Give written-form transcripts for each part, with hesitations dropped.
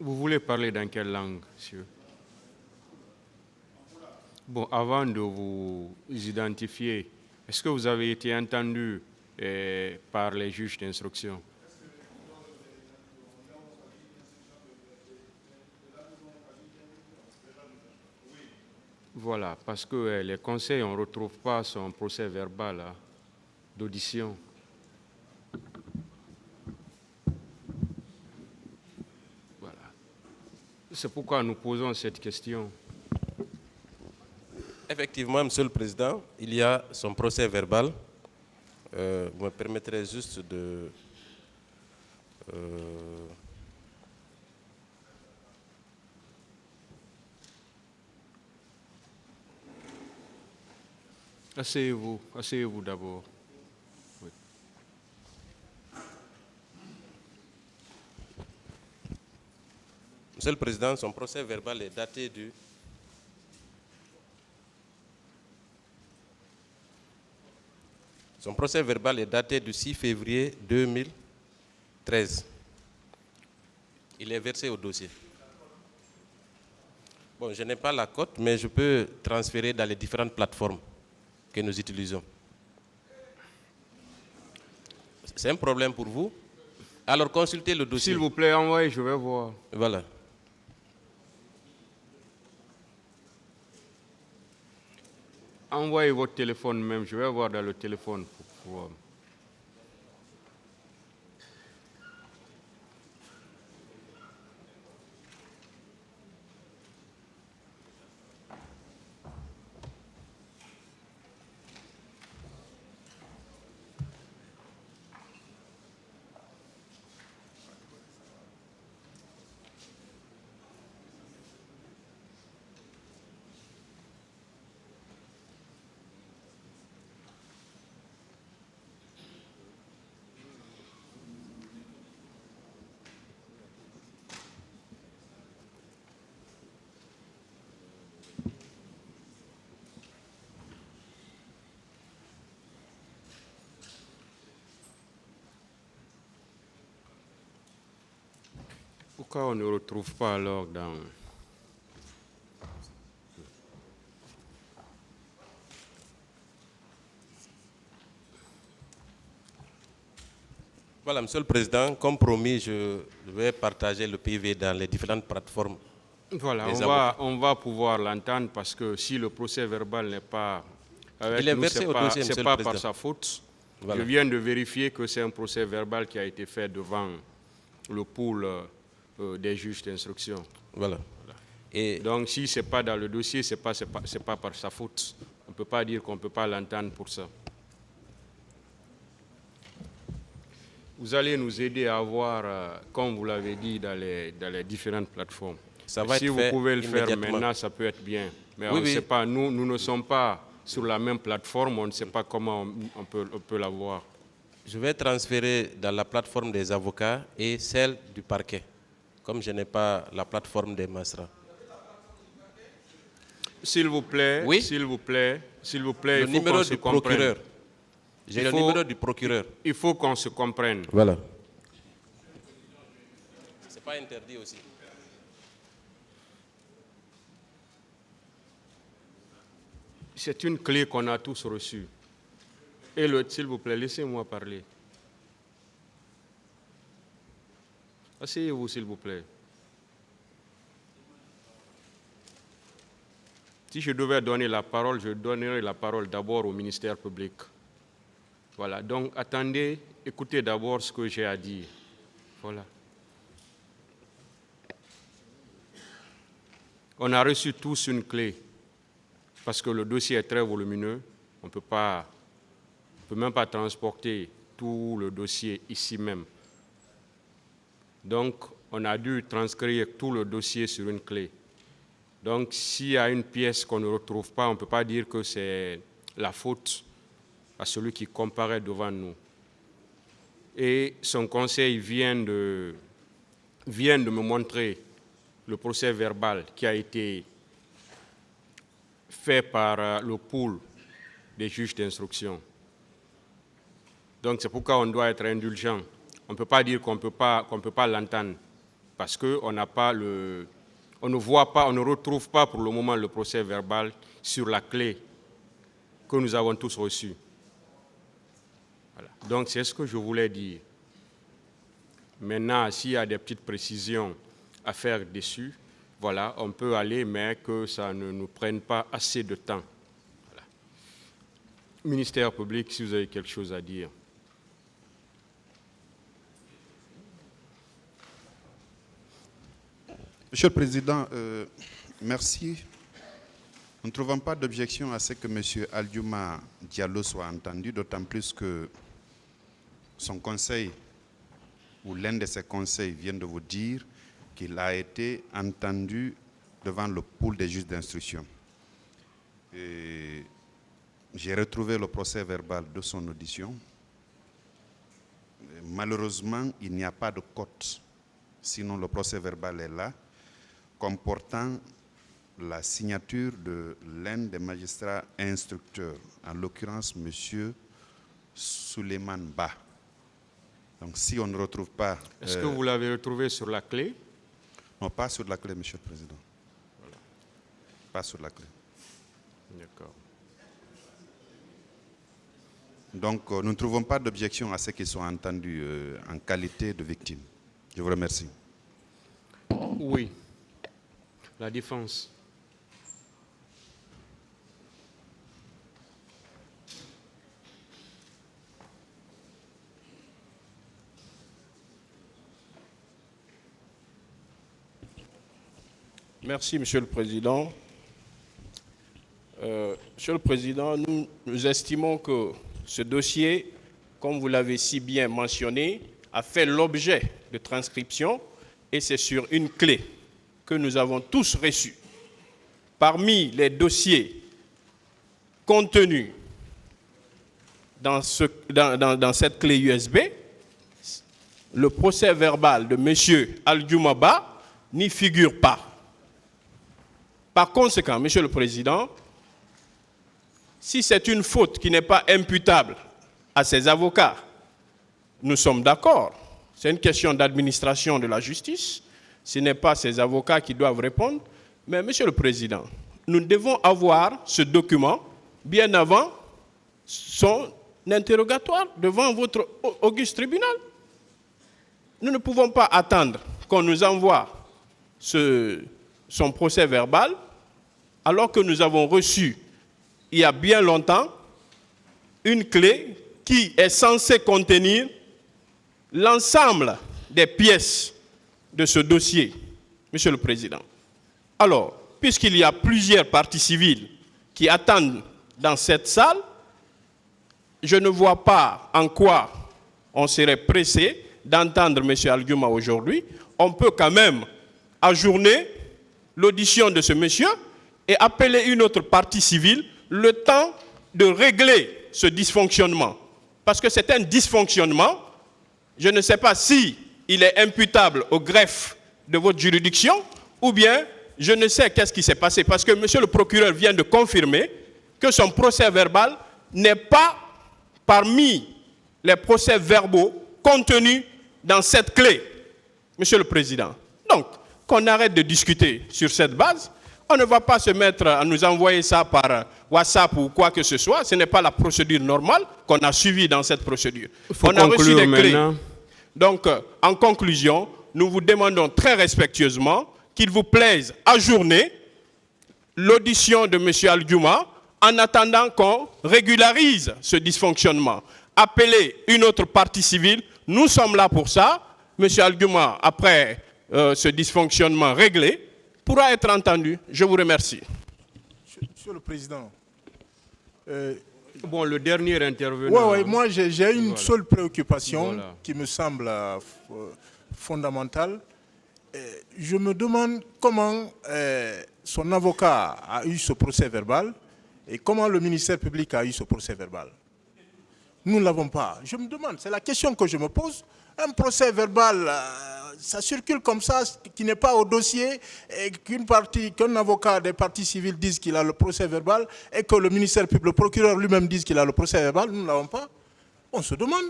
Vous voulez parler dans quelle langue, monsieur? Bon, avant de vous identifier, est-ce que vous avez été entendu par les juges d'instruction? Voilà, parce que les conseils, on ne retrouve pas son procès verbal d'audition. Voilà. C'est pourquoi nous posons cette question. Effectivement, Monsieur le Président, il y a son procès verbal. Vous me permettrez juste de... Asseyez-vous d'abord. Oui. Monsieur le Président, son procès verbal est daté du... Son procès verbal est daté du 6 février 2013. Il est versé au dossier. Bon, je n'ai pas la cote, mais je peux transférer dans les différentes plateformes que nous utilisons. C'est un problème pour vous? Alors consultez le dossier. S'il vous plaît, envoyez, je vais voir. Voilà. Envoyez votre téléphone même, je vais voir dans le téléphone pour voir. Pourquoi on ne retrouve pas alors dans... Voilà, Monsieur le Président, comme promis, je vais partager le PV dans les différentes plateformes. Voilà, on va pouvoir l'entendre parce que si le procès verbal n'est pas avec Il est nous, versé au dossier, c'est Monsieur pas le par Président. sa faute. Voilà. Je viens de vérifier que c'est un procès verbal qui a été fait devant le pool des juges d'instruction. Voilà. Et donc, si ce n'est pas dans le dossier, ce n'est pas par sa faute. On ne peut pas dire qu'on ne peut pas l'entendre pour ça. Vous allez nous aider à voir, comme vous l'avez dit, dans les différentes plateformes. ça va Si être vous fait pouvez le faire immédiatement. maintenant, ça peut être bien. Mais Oui, on ne oui. sait pas, nous ne sommes pas sur la même plateforme, on ne sait pas comment on peut la voir. Je vais transférer dans la plateforme des avocats et celle du parquet, comme je n'ai pas la plateforme des magistrats. S'il vous plaît, Oui? s'il vous plaît, Le il faut numéro qu'on se du comprenne. procureur. J'ai le numéro du procureur. Il faut qu'on se comprenne. Voilà. C'est pas interdit aussi. C'est une clé qu'on a tous reçue. Et s'il vous plaît, laissez-moi parler. Asseyez-vous, s'il vous plaît. Si je devais donner la parole, je donnerais la parole d'abord au ministère public. Voilà, donc attendez, écoutez d'abord ce que j'ai à dire. Voilà. On a reçu tous une clé, parce que le dossier est très volumineux. On ne peut même pas transporter tout le dossier ici même. Donc, on a dû transcrire tout le dossier sur une clé. Donc, s'il y a une pièce qu'on ne retrouve pas, on ne peut pas dire que c'est la faute à celui qui comparaît devant nous. Et son conseil vient de me montrer le procès verbal qui a été fait par le pool des juges d'instruction. Donc c'est pourquoi on doit être indulgent. On ne peut pas dire qu'on ne peut pas l'entendre. parce qu'on n'a pas on ne voit pas, on ne retrouve pas pour le moment le procès verbal sur la clé que nous avons tous reçue. Voilà. Donc c'est ce que je voulais dire. Maintenant, s'il y a des petites précisions à faire dessus, voilà, on peut aller, mais que ça ne nous prenne pas assez de temps. Voilà. Ministère public, si vous avez quelque chose à dire. Monsieur le Président, merci. Nous ne trouvons pas d'objection à ce que M. Aldiouma Diallo soit entendu, d'autant plus que son conseil, ou l'un de ses conseils, vient de vous dire qu'il a été entendu devant le pool des juges d'instruction. J'ai retrouvé le procès verbal de son audition. Malheureusement, il n'y a pas de cote, sinon le procès verbal est là, comportant la signature de l'un des magistrats instructeurs, en l'occurrence M. Souleymane Ba. Donc si on ne retrouve pas... Est-ce que vous l'avez retrouvé sur la clé? Non, pas sur la clé, Monsieur le Président. Voilà. Pas sur la clé. D'accord. Donc nous ne trouvons pas d'objection à ce qu'ils soient entendus en qualité de victimes. Je vous remercie. Oui. La défense. Merci, Monsieur le Président. Monsieur le Président, nous estimons que ce dossier, comme vous l'avez si bien mentionné, a fait l'objet de transcription et c'est sur une clé que nous avons tous reçue. Parmi les dossiers contenus dans cette clé USB, le procès verbal de M. Aldiouma Ba n'y figure pas. Par conséquent, Monsieur le Président, si c'est une faute qui n'est pas imputable à ses avocats, nous sommes d'accord. C'est une question d'administration de la justice. Ce n'est pas ses avocats qui doivent répondre. Mais, Monsieur le Président, nous devons avoir ce document bien avant son interrogatoire devant votre auguste tribunal. Nous ne pouvons pas attendre qu'on nous envoie son procès verbal alors que nous avons reçu, il y a bien longtemps, une clé qui est censée contenir l'ensemble des pièces de ce dossier, Monsieur le Président. Alors, puisqu'il y a plusieurs parties civiles qui attendent dans cette salle, je ne vois pas en quoi on serait pressé d'entendre M. Aldiouma aujourd'hui. On peut quand même ajourner l'audition de ce monsieur et appeler une autre partie civile le temps de régler ce dysfonctionnement. Parce que c'est un dysfonctionnement. Je ne sais pas si il est imputable au greffe de votre juridiction ou bien je ne sais qu'est-ce qui s'est passé. Parce que monsieur le procureur vient de confirmer que son procès verbal n'est pas parmi les procès verbaux contenus dans cette clé, Monsieur le Président. Donc, qu'on arrête de discuter sur cette base. On ne va pas se mettre à nous envoyer ça par WhatsApp ou quoi que ce soit. Ce n'est pas la procédure normale qu'on a suivie dans cette procédure. On a reçu des clés. Donc, en conclusion, nous vous demandons très respectueusement qu'il vous plaise ajourner l'audition de M. Aldiouma en attendant qu'on régularise ce dysfonctionnement. Appelez une autre partie civile. Nous sommes là pour ça. M. Aldiouma, après ce dysfonctionnement réglé, pourra être entendu. Je vous remercie. Monsieur le Président. Bon, le dernier intervenant... Oui, moi j'ai une seule préoccupation qui me semble fondamentale. Je me demande comment son avocat a eu ce procès verbal et comment le ministère public a eu ce procès verbal. Nous ne l'avons pas. Je me demande, c'est la question que je me pose. Un procès verbal, ça circule comme ça, qui n'est pas au dossier, et qu'un avocat des parties civiles dise qu'il a le procès verbal, et que le ministère public, le procureur lui-même dise qu'il a le procès verbal, nous ne l'avons pas. On se demande.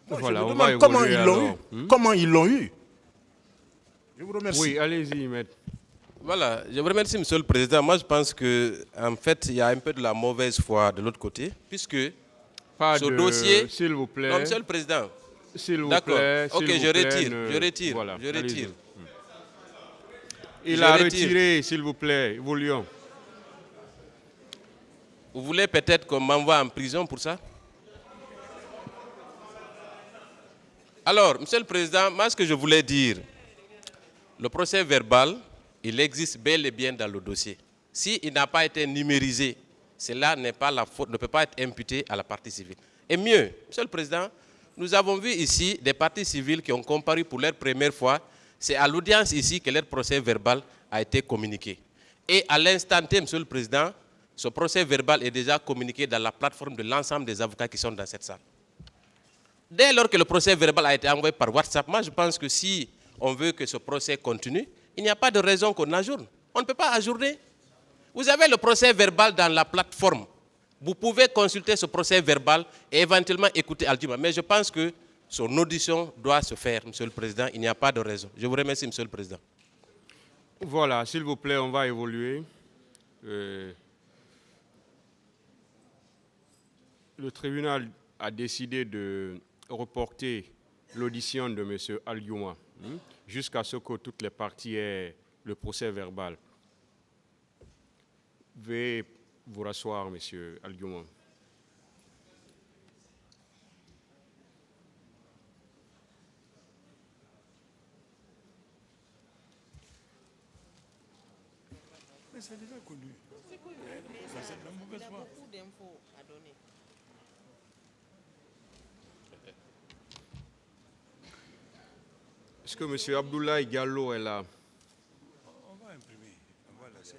Moi, voilà, je me demande comment ils l'ont eu. Comment ils l'ont eu. Je vous remercie. Oui, allez-y, maître. Voilà, je vous remercie, Monsieur le Président. Moi, je pense qu'en fait, il y a un peu de la mauvaise foi de l'autre côté, puisque Pas ce de... dossier... S'il vous plaît. Non, Monsieur le Président. S'il vous D'accord. plaît. Ok, s'il je vous plaît, retire, ne- je retire, Voilà, je retire. Il Je a retire. retiré, s'il vous plaît, Voulion. Vous voulez peut-être qu'on m'envoie en prison pour ça? Alors, Monsieur le Président, moi, ce que je voulais dire, le procès verbal, il existe bel et bien dans le dossier. S'il n'a pas été numérisé, cela n'est pas la faute, ne peut pas être imputé à la partie civile. Et mieux, Monsieur le Président, nous avons vu ici des parties civiles qui ont comparu pour leur première fois. C'est à l'audience ici que leur procès verbal a été communiqué. Et à l'instant T, Monsieur le Président, ce procès verbal est déjà communiqué dans la plateforme de l'ensemble des avocats qui sont dans cette salle. Dès lors que le procès verbal a été envoyé par WhatsApp, moi je pense que si on veut que ce procès continue, il n'y a pas de raison qu'on ajourne. On ne peut pas ajourner. Vous avez le procès verbal dans la plateforme. Vous pouvez consulter ce procès verbal et éventuellement écouter Aldjuma. Mais je pense que son audition doit se faire, Monsieur le Président. Il n'y a pas de raison. Je vous remercie, Monsieur le Président. Voilà, s'il vous plaît, on va évoluer. Le tribunal a décidé de reporter l'audition de M. Aldjuma jusqu'à ce que toutes les parties aient le procès verbal. Veuillez vous rasseoir, M. Aldjuma. Mais c'est déjà connu. C'est connu. Il y a beaucoup d'infos à donner. Est-ce que M. Abdoulaye Diallo est là? On va imprimer. On va laisser.